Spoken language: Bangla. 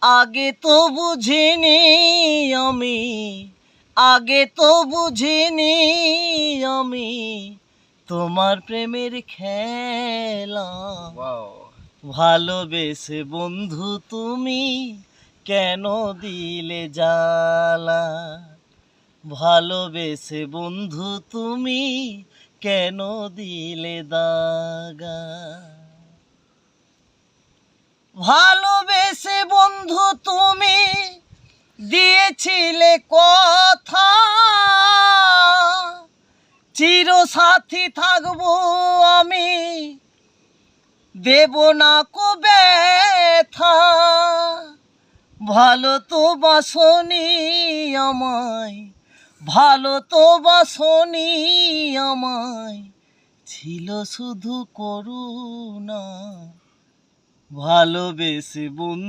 আগে তো বুঝিনি আমি, আগে তো বুঝিনি আমি তোমার প্রেমের খেলা। ভালোবেসে বন্ধু তুমি কেন দিলে জ্বালা, ভালোবেসে বন্ধু তুমি কেন দিলে দাগা। ভালোবেসে বন্ধু তুমি দিয়েছিলে কথা, চিরসাথী থাকবো আমি, দেব না কো ব্যথা। ভালো তো বাসনি আমায়, ভালো তো বাসনি আমায়, ছিল শুধু করুণা। ভালোবেসে বন্ধু